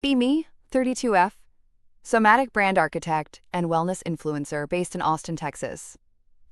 Be me, 32F, somatic brand architect and wellness influencer based in Austin, Texas.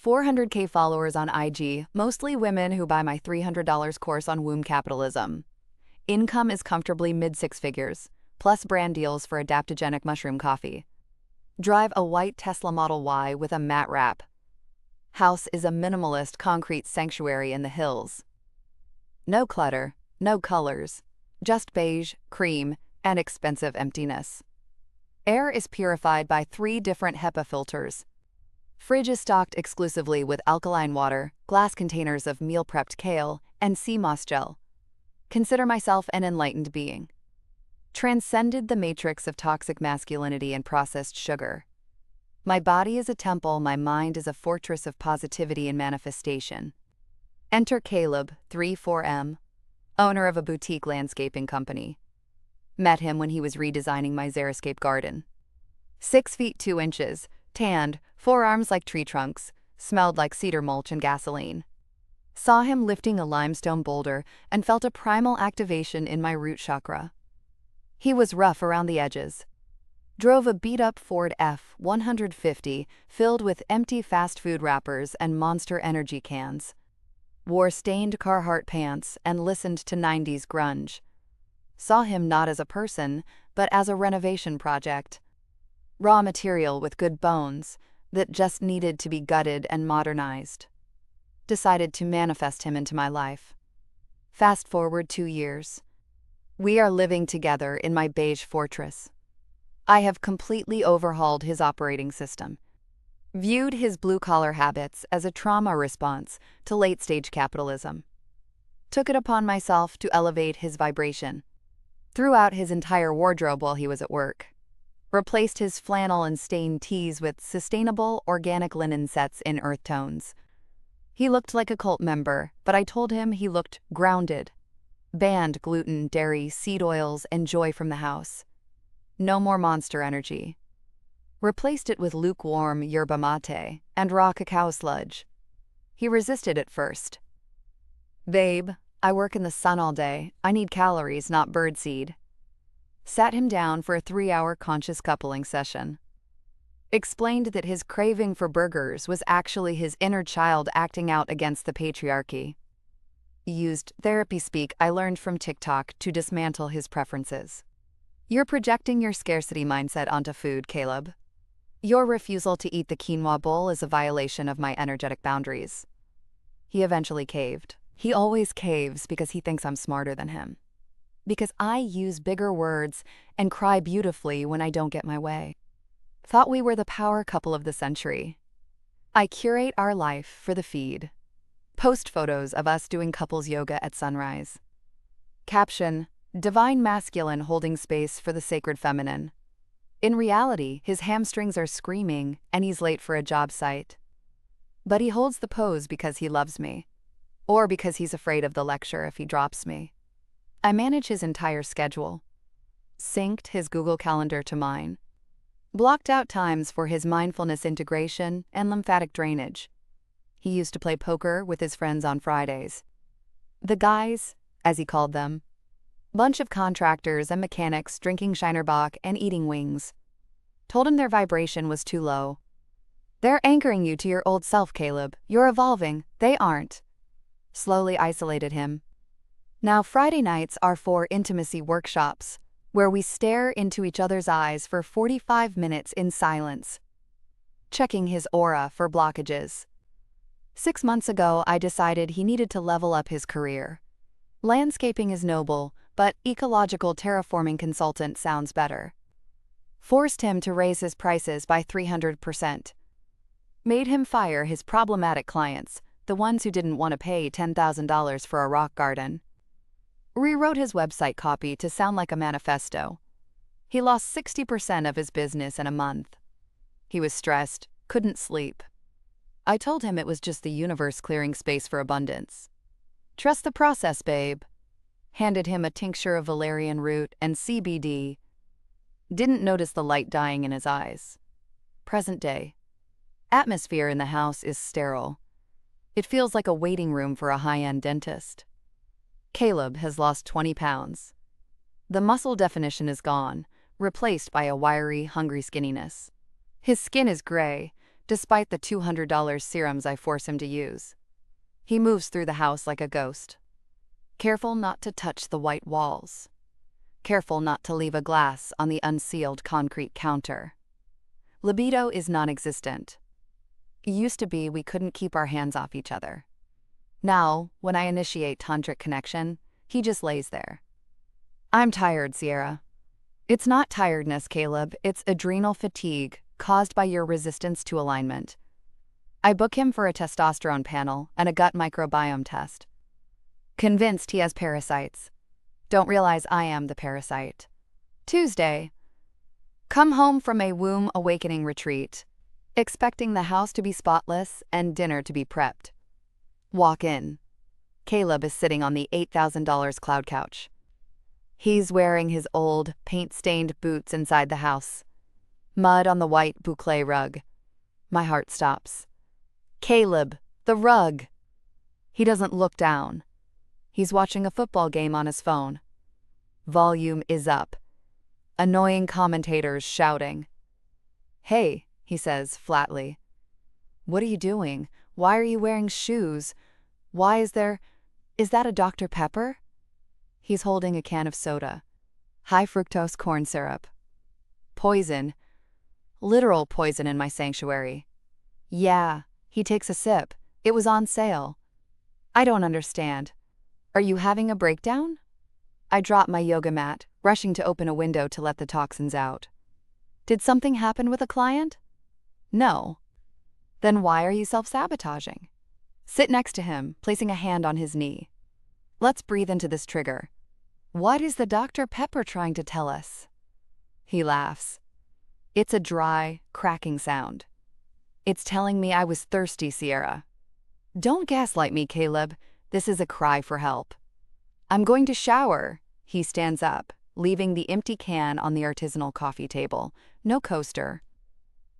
400K followers on IG, mostly women who buy my $300 course on womb capitalism. Income is comfortably mid-six figures, plus brand deals for adaptogenic mushroom coffee. Drive a white Tesla Model Y with a matte wrap. House is a minimalist concrete sanctuary in the hills. No clutter, no colors, just beige, cream, and expensive emptiness. Air is purified by 3 different HEPA filters. Fridge is stocked exclusively with alkaline water, glass containers of meal-prepped kale, and sea moss gel. Consider myself an enlightened being. Transcended the matrix of toxic masculinity and processed sugar. My body is a temple, my mind is a fortress of positivity and manifestation. Enter Caleb, 34M, owner of a boutique landscaping company. Met him when he was redesigning my xeriscape garden. 6 feet 2 inches, tanned, forearms like tree trunks, smelled like cedar mulch and gasoline. Saw him lifting a limestone boulder and felt a primal activation in my root chakra. He was rough around the edges. Drove a beat-up Ford F-150 filled with empty fast food wrappers and Monster Energy cans. Wore stained Carhartt pants and listened to 90s grunge. Saw him not as a person, but as a renovation project. Raw material with good bones that just needed to be gutted and modernized. Decided to manifest him into my life. Fast forward 2 years. We are living together in my beige fortress. I have completely overhauled his operating system. Viewed his blue-collar habits as a trauma response to late-stage capitalism. Took it upon myself to elevate his vibration. Threw out his entire wardrobe while he was at work. Replaced his flannel and stained tees with sustainable, organic linen sets in earth tones. He looked like a cult member, but I told him he looked grounded. Banned gluten, dairy, seed oils, and joy from the house. No more Monster Energy. Replaced it with lukewarm yerba mate and raw cacao sludge. He resisted at first. Babe, I work in the sun all day. I need calories, not birdseed. Sat him down for a 3-hour conscious coupling session. Explained that his craving for burgers was actually his inner child acting out against the patriarchy. Used therapy speak I learned from TikTok to dismantle his preferences. You're projecting your scarcity mindset onto food, Caleb. Your refusal to eat the quinoa bowl is a violation of my energetic boundaries. He eventually caved. He always caves because he thinks I'm smarter than him. Because I use bigger words and cry beautifully when I don't get my way. Thought we were the power couple of the century. I curate our life for the feed. Post photos of us doing couples yoga at sunrise. Caption, Divine Masculine holding space for the sacred feminine. In reality, his hamstrings are screaming and he's late for a job site. But he holds the pose because he loves me. Or because he's afraid of the lecture if he drops me. I manage his entire schedule. Synced his Google Calendar to mine. Blocked out times for his mindfulness integration and lymphatic drainage. He used to play poker with his friends on Fridays. The guys, as he called them. Bunch of contractors and mechanics drinking Shinerbach and eating wings. Told him their vibration was too low. They're anchoring you to your old self, Caleb. You're evolving. They aren't. Slowly isolated him. Now Friday nights are for intimacy workshops, where we stare into each other's eyes for 45 minutes in silence. Checking his aura for blockages. 6 months ago, I decided he needed to level up his career. Landscaping is noble, but ecological terraforming consultant sounds better. Forced him to raise his prices by 300%. Made him fire his problematic clients, the ones who didn't want to pay $10,000 for a rock garden. Rewrote his website copy to sound like a manifesto. He lost 60% of his business in a month. He was stressed, couldn't sleep. I told him it was just the universe clearing space for abundance. Trust the process, babe. Handed him a tincture of valerian root and CBD. Didn't notice the light dying in his eyes. Present day. Atmosphere in the house is sterile. It feels like a waiting room for a high-end dentist. Caleb has lost 20 pounds. The muscle definition is gone, replaced by a wiry, hungry skinniness. His skin is gray, despite the $200 serums I force him to use. He moves through the house like a ghost. Careful not to touch the white walls. Careful not to leave a glass on the unsealed concrete counter. Libido is non-existent. It used to be we couldn't keep our hands off each other. Now, when I initiate tantric connection, he just lays there. I'm tired, Sierra. It's not tiredness, Caleb, it's adrenal fatigue caused by your resistance to alignment. I book him for a testosterone panel and a gut microbiome test. Convinced he has parasites. Don't realize I am the parasite. Tuesday. Come home from a womb awakening retreat, expecting the house to be spotless and dinner to be prepped. Walk in. Caleb is sitting on the $8,000 cloud couch. He's wearing his old, paint-stained boots inside the house. Mud on the white boucle rug. My heart stops. Caleb, the rug! He doesn't look down. He's watching a football game on his phone. Volume is up. Annoying commentators shouting. Hey, he says flatly. What are you doing? Why are you wearing shoes? Is that a Dr. Pepper? He's holding a can of soda. High fructose corn syrup. Poison. Literal poison in my sanctuary. Yeah, he takes a sip. It was on sale. I don't understand. Are you having a breakdown? I drop my yoga mat, rushing to open a window to let the toxins out. Did something happen with a client? No. Then why are you self-sabotaging? Sit next to him, placing a hand on his knee. Let's breathe into this trigger. What is the Dr. Pepper trying to tell us? He laughs. It's a dry, cracking sound. It's telling me I was thirsty, Sierra. Don't gaslight me, Caleb. This is a cry for help. I'm going to shower. He stands up, leaving the empty can on the artisanal coffee table. No coaster.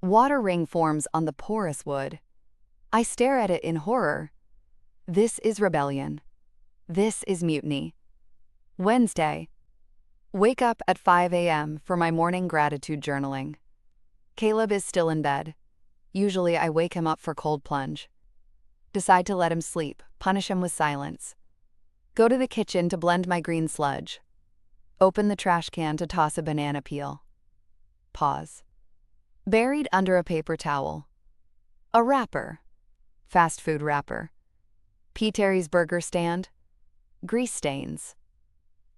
Water ring forms on the porous wood. I stare at it in horror. This is rebellion. This is mutiny. Wednesday. Wake up at 5 a.m. for my morning gratitude journaling. Caleb is still in bed. Usually I wake him up for cold plunge. Decide to let him sleep, punish him with silence. Go to the kitchen to blend my green sludge. Open the trash can to toss a banana peel. Pause. Buried under a paper towel. A wrapper. Fast food wrapper. P. Terry's burger stand. Grease stains.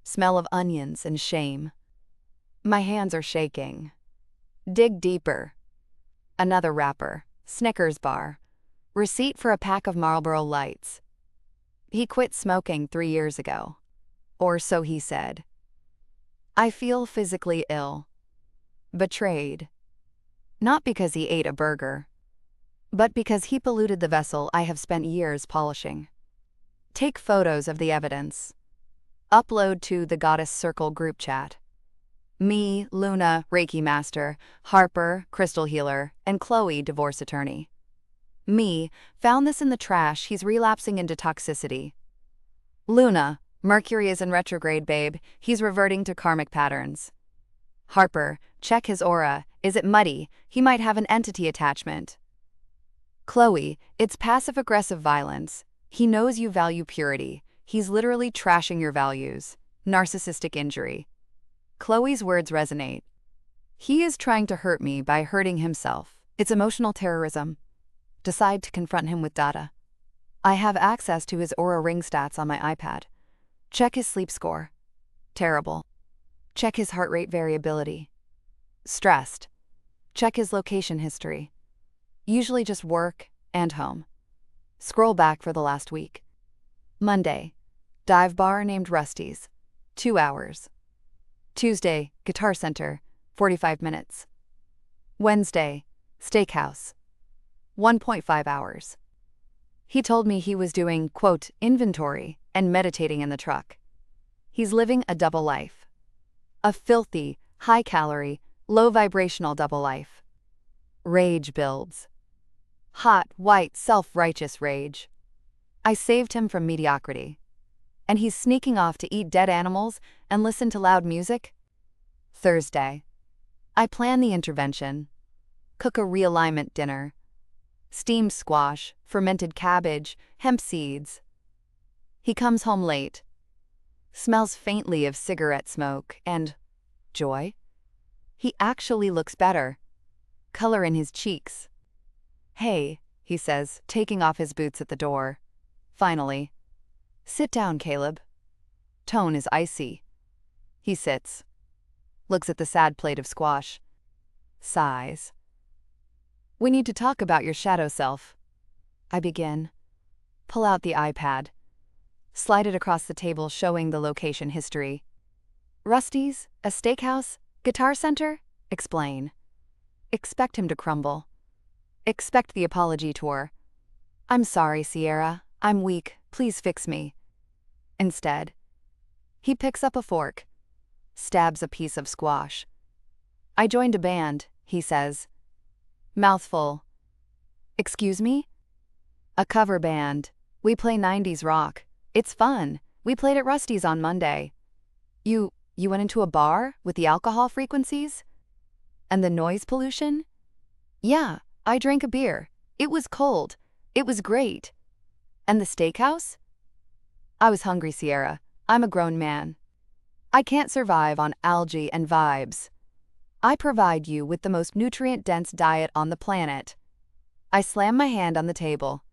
Smell of onions and shame. My hands are shaking. Dig deeper. Another wrapper. Snickers bar. Receipt for a pack of Marlboro Lights. He quit smoking 3 years ago. Or so he said. I feel physically ill. Betrayed. Not because he ate a burger, but because he polluted the vessel I have spent years polishing. Take photos of the evidence. Upload to the Goddess Circle group chat. Me, Luna, Reiki Master, Harper, Crystal Healer, and Chloe, divorce attorney. Me, found this in the trash, he's relapsing into toxicity. Luna, Mercury is in retrograde, babe, he's reverting to karmic patterns. Harper, check his aura, is it muddy, he might have an entity attachment. Chloe, it's passive-aggressive violence. He knows you value purity. He's literally trashing your values. Narcissistic injury. Chloe's words resonate. He is trying to hurt me by hurting himself. It's emotional terrorism. Decide to confront him with data. I have access to his Aura Ring stats on my iPad. Check his sleep score. Terrible. Check his heart rate variability. Stressed. Check his location history. Usually just work and home. Scroll back for the last week. Monday. Dive bar named Rusty's. 2 hours. Tuesday. Guitar Center. 45 minutes. Wednesday. Steakhouse. 1.5 hours. He told me he was doing, quote, inventory and meditating in the truck. He's living a double life. A filthy, high-calorie, low-vibrational double life. Rage builds. Hot, white, self-righteous rage. I saved him from mediocrity. And he's sneaking off to eat dead animals and listen to loud music? Thursday. I plan the intervention. Cook a realignment dinner. Steamed squash, fermented cabbage, hemp seeds. He comes home late. Smells faintly of cigarette smoke and joy. He actually looks better. Color in his cheeks. Hey, he says, taking off his boots at the door. Finally. Sit down, Caleb. Tone is icy. He sits. Looks at the sad plate of squash. Sighs. We need to talk about your shadow self. I begin. Pull out the iPad. Slide it across the table showing the location history. Rusty's, a steakhouse, Guitar Center? Explain. Expect him to crumble. Expect the apology tour. I'm sorry, Sierra. I'm weak. Please fix me. Instead, he picks up a fork. Stabs a piece of squash. I joined a band, he says. Mouthful. Excuse me? A cover band. We play 90s rock. It's fun. We played at Rusty's on Monday. You went into a bar with the alcohol frequencies? And the noise pollution? Yeah, I drank a beer. It was cold. It was great. And the steakhouse? I was hungry, Sierra. I'm a grown man. I can't survive on algae and vibes. I provide you with the most nutrient-dense diet on the planet. I slam my hand on the table.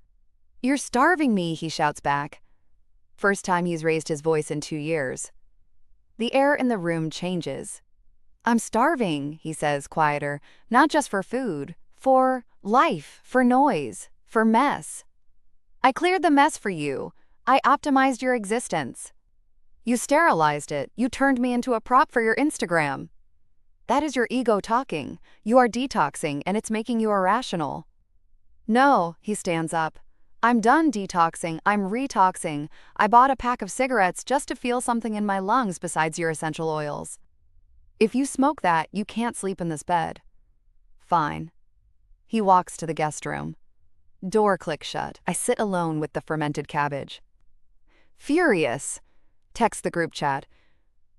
You're starving me, he shouts back. First time he's raised his voice in 2 years. The air in the room changes. I'm starving, he says, quieter, not just for food, for life, for noise, for mess. I cleared the mess for you. I optimized your existence. You sterilized it. You turned me into a prop for your Instagram. That is your ego talking. You are detoxing, and it's making you irrational. No, he stands up. I'm done detoxing. I'm retoxing. I bought a pack of cigarettes just to feel something in my lungs besides your essential oils. If you smoke that, you can't sleep in this bed. Fine. He walks to the guest room. Door clicks shut. I sit alone with the fermented cabbage. Furious. Text the group chat.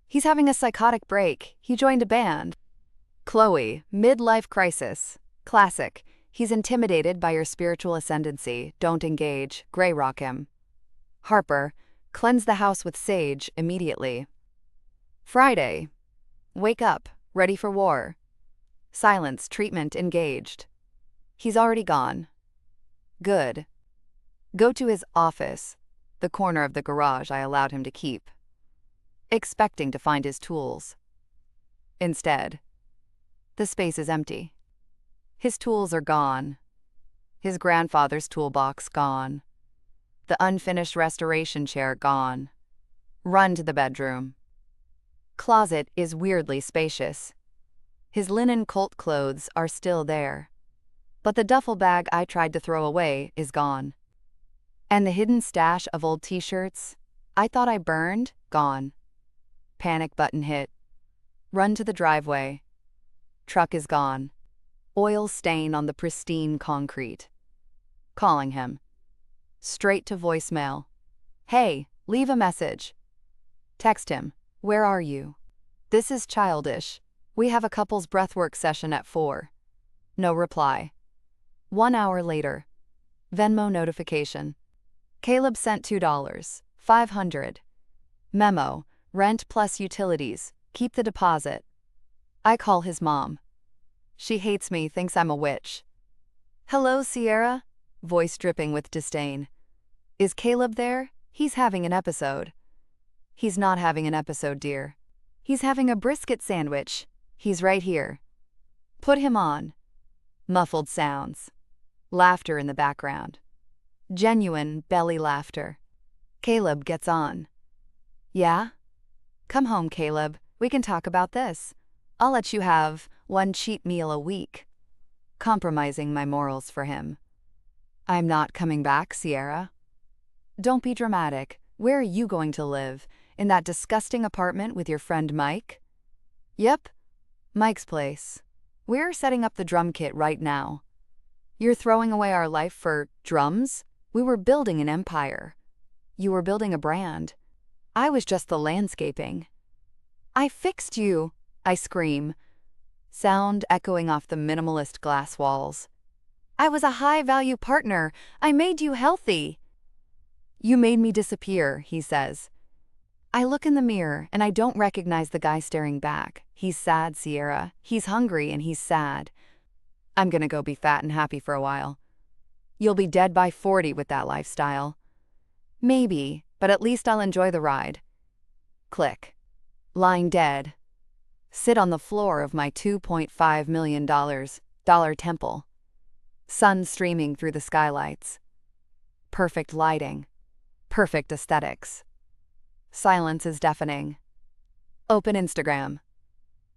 He's having a psychotic break. He joined a band. Chloe, midlife crisis. Classic. He's intimidated by your spiritual ascendancy. Don't engage. Gray rock him. Harper, cleanse the house with sage immediately. Friday. Wake up. Ready for war. Silence. Treatment engaged. He's already gone. Good. Go to his office, the corner of the garage I allowed him to keep, expecting to find his tools. Instead, the space is empty. His tools are gone. His grandfather's toolbox gone. The unfinished restoration chair gone. Run to the bedroom. Closet is weirdly spacious. His linen Colt clothes are still there. But the duffel bag I tried to throw away is gone. And the hidden stash of old t-shirts I thought I burned, gone. Panic button hit. Run to the driveway. Truck is gone. Oil stain on the pristine concrete. Calling him. Straight to voicemail. Hey, leave a message. Text him. Where are you? This is childish. We have a couple's breathwork session at 4. No reply. 1 hour later. Venmo notification. Caleb sent $2. 500. Memo. Rent plus utilities. Keep the deposit. I call his mom. She hates me, thinks I'm a witch. Hello, Sierra? Voice dripping with disdain. Is Caleb there? He's having an episode. He's not having an episode, dear. He's having a brisket sandwich. He's right here. Put him on. Muffled sounds. Laughter in the background. Genuine belly laughter. Caleb gets on. Yeah? Come home, Caleb. We can talk about this. I'll let you have 1 cheat meal a week. Compromising my morals for him. I'm not coming back, Sierra. Don't be dramatic. Where are you going to live? In that disgusting apartment with your friend Mike? Yep. Mike's place. We're setting up the drum kit right now. You're throwing away our life for drums? We were building an empire. You were building a brand. I was just the landscaping. I fixed you, I scream, sound echoing off the minimalist glass walls. I was a high-value partner. I made you healthy. You made me disappear, he says. I look in the mirror and I don't recognize the guy staring back. He's sad, Sierra. He's hungry and he's sad. I'm gonna go be fat and happy for a while. You'll be dead by 40 with that lifestyle. Maybe, but at least I'll enjoy the ride. Click. Lying dead. Sit on the floor of my $2.5 million temple. Sun streaming through the skylights. Perfect lighting. Perfect aesthetics. Silence is deafening. Open Instagram.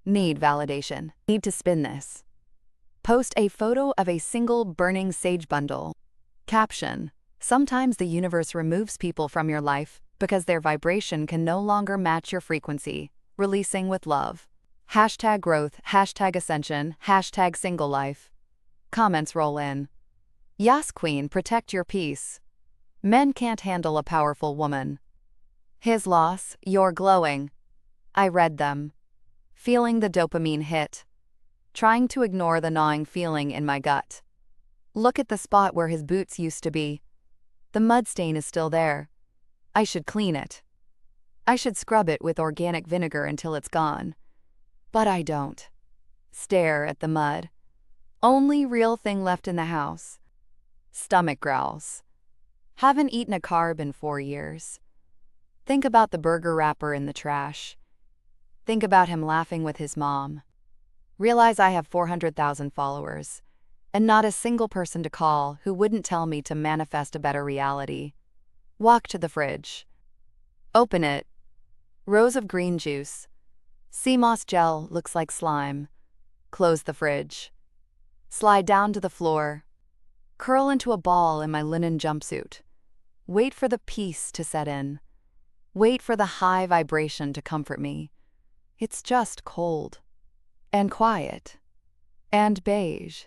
Need validation. Need to spin this. Post a photo of a single burning sage bundle. Caption: sometimes the universe removes people from your life because their vibration can no longer match your frequency. Releasing with love. Hashtag growth, hashtag ascension, hashtag single life. Comments roll in. Yas queen, protect your peace. Men can't handle a powerful woman. His loss, you're glowing. I read them. Feeling the dopamine hit. Trying to ignore the gnawing feeling in my gut. Look at the spot where his boots used to be. The mud stain is still there. I should clean it. I should scrub it with organic vinegar until it's gone. But I don't. Stare at the mud. Only real thing left in the house. Stomach growls. Haven't eaten a carb in 4 years. Think about the burger wrapper in the trash. Think about him laughing with his mom. Realize I have 400,000 followers, and not a single person to call who wouldn't tell me to manifest a better reality. Walk to the fridge. Open it. Rows of green juice. Sea moss gel looks like slime. Close the fridge. Slide down to the floor. Curl into a ball in my linen jumpsuit. Wait for the peace to set in. Wait for the high vibration to comfort me. It's just cold. And quiet. And beige.